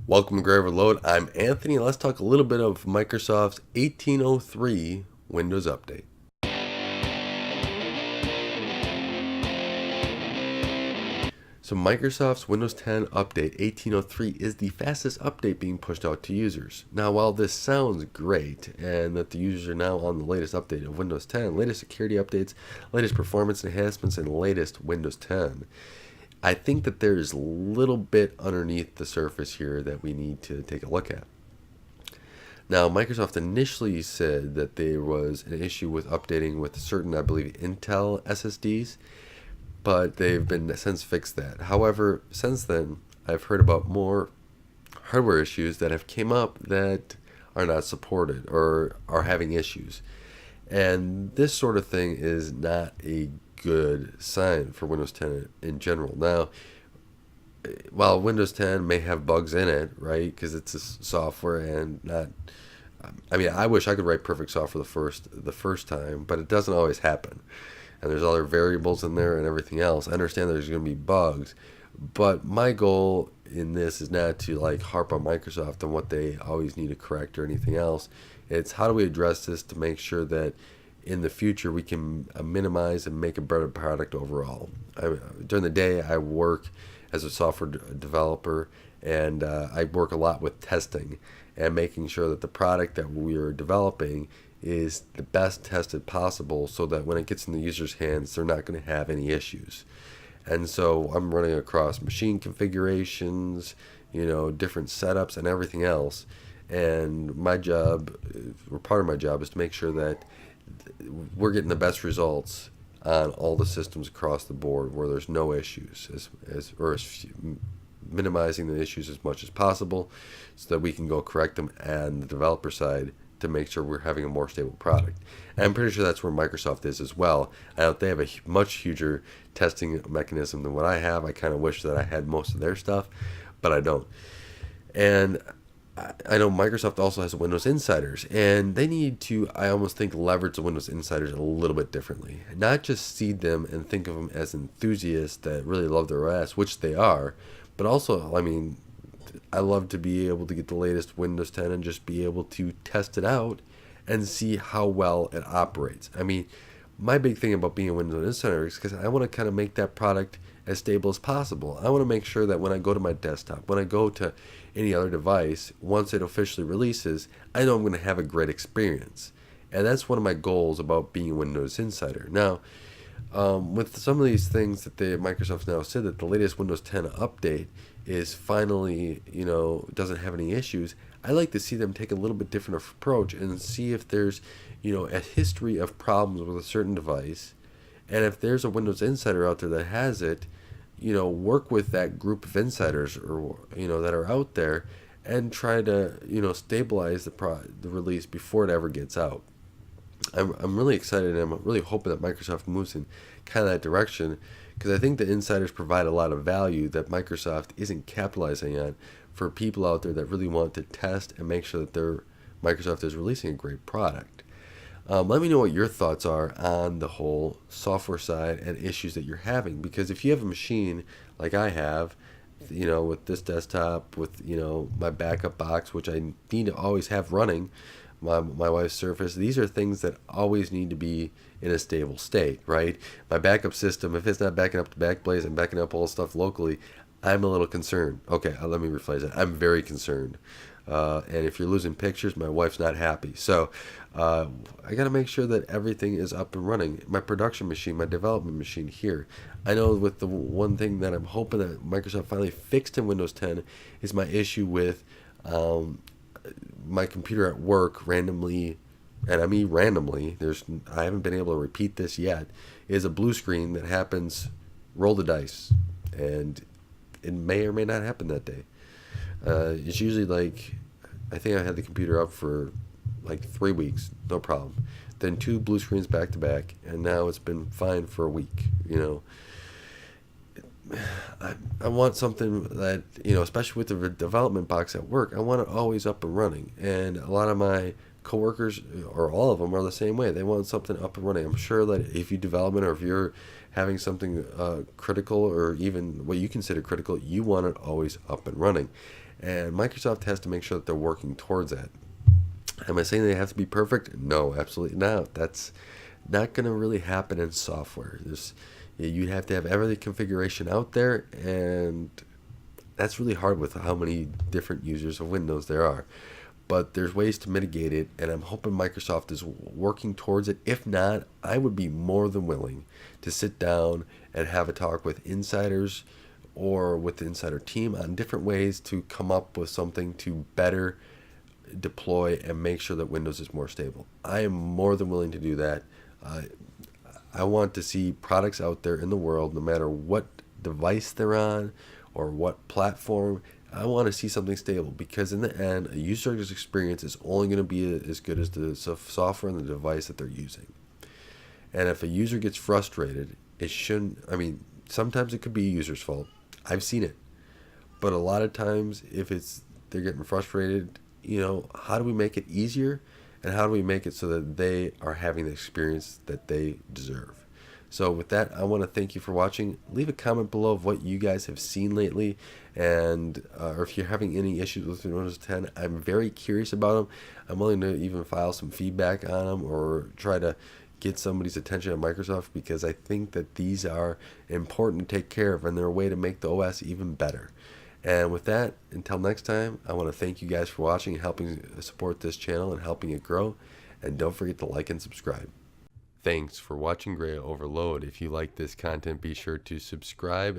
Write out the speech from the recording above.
Welcome to Graya Overload. I'm Anthony. Let's talk a little bit of Microsoft's 1803 Windows Update. So Microsoft's Windows 10 Update 1803 is the fastest update being pushed out to users. Now, while this sounds great and that the users are now on the latest update of Windows 10, latest security updates, latest performance enhancements, and latest Windows 10, I think that there's a little bit underneath the surface here that we need to take a look at. Now, Microsoft initially said that there was an issue with updating with certain, I believe, Intel SSDs, but they've been since fixed that. However, since then, I've heard about more hardware issues that have came up that are not supported or are having issues. And this sort of thing is not a good sign for Windows 10 in general. Now, while Windows 10 may have bugs in it, right, because it's a software and not, I mean, I wish I could write perfect software the first time, but it doesn't always happen. And there's other variables in there and everything else. I understand there's going to be bugs, but my goal in this is not to like harp on Microsoft on what they always need to correct or anything else. It's how do we address this to make sure that in the future we can minimize and make a better product overall. During the day, I work as a software developer, and I work a lot with testing and making sure that the product that we are developing is the best tested possible so that when it gets in the user's hands, they're not going to have any issues. And so I'm running across machine configurations, different setups and everything else. And my job, or part of my job, is to make sure that we're getting the best results on all the systems across the board where there's no issues, minimizing the issues as much as possible so that we can go correct them on the developer side to make sure we're having a more stable product. And I'm pretty sure that's where Microsoft is as well. They have a much huger testing mechanism than what I have. I kind of wish that I had most of their stuff, but I don't. And I know Microsoft also has Windows Insiders, and they need to, I almost think, leverage the Windows Insiders a little bit differently. Not just see them and think of them as enthusiasts that really love their OS, which they are, but also, I mean, I love to be able to get the latest Windows 10 and just be able to test it out and see how well it operates. I mean, my big thing about being a Windows Insider is because I want to kind of make that product as stable as possible. I want to make sure that when I go to my desktop, when I go to any other device, once it officially releases, I know I'm going to have a great experience. And that's one of my goals about being a Windows Insider. Now, with some of these things that Microsoft now said that the latest Windows 10 update is finally, doesn't have any issues, I like to see them take a little bit different approach and see if there's, a history of problems with a certain device. And if there's a Windows Insider out there that has it, work with that group of insiders or, that are out there and try to, stabilize the release before it ever gets out. I'm really excited, and I'm really hoping that Microsoft moves in kind of that direction, because I think the insiders provide a lot of value that Microsoft isn't capitalizing on for people out there that really want to test and make sure that Microsoft is releasing a great product. Let me know what your thoughts are on the whole software side and issues that you're having, because if you have a machine like I have, with this desktop, with, my backup box, which I need to always have running, my wife's Surface, these are things that always need to be in a stable state, right? My backup system, if it's not backing up to Backblaze and backing up all the stuff locally, I'm a little concerned. Okay, let me rephrase that. I'm very concerned. And if you're losing pictures, my wife's not happy. So I got to make sure that everything is up and running. My production machine, my development machine here. I know with the one thing that I'm hoping that Microsoft finally fixed in Windows 10 is my issue with my computer at work randomly, and I mean randomly, I haven't been able to repeat this yet, is a blue screen that happens, roll the dice, and it may or may not happen that day. It's usually like, I think I had the computer up for like 3 weeks, no problem. Then 2 blue screens back to back, and now it's been fine for a week, I want something that, especially with the development box at work, I want it always up and running. And a lot of my coworkers, or all of them, are the same way. They want something up and running. I'm sure that if you development, or if you're having something critical, or even what you consider critical, you want it always up and running. And Microsoft has to make sure that they're working towards that. Am I saying they have to be perfect? No, absolutely not. That's not going to really happen in software. You have to have every configuration out there, and that's really hard with how many different users of Windows there are. But there's ways to mitigate it, and I'm hoping Microsoft is working towards it. If not, I would be more than willing to sit down and have a talk with insiders or with the insider team on different ways to come up with something to better deploy and make sure that Windows is more stable. I am more than willing to do that. I want to see products out there in the world, no matter what device they're on or what platform. I want to see something stable, because in the end, a user's experience is only going to be as good as the software and the device that they're using. And if a user gets frustrated, it shouldn't, I mean, sometimes it could be a user's fault. I've seen it. But a lot of times, if they're getting frustrated, how do we make it easier? And how do we make it so that they are having the experience that they deserve? So with that, I want to thank you for watching. Leave a comment below of what you guys have seen lately, and or if you're having any issues with Windows 10. I'm very curious about them. I'm willing to even file some feedback on them or try to get somebody's attention at Microsoft, because I think that these are important to take care of, and they're a way to make the OS even better. And with that, until next time, I want to thank you guys for watching and helping support this channel and helping it grow. And don't forget to like and subscribe. Thanks for watching Graya Overload. If you like this content, be sure to subscribe.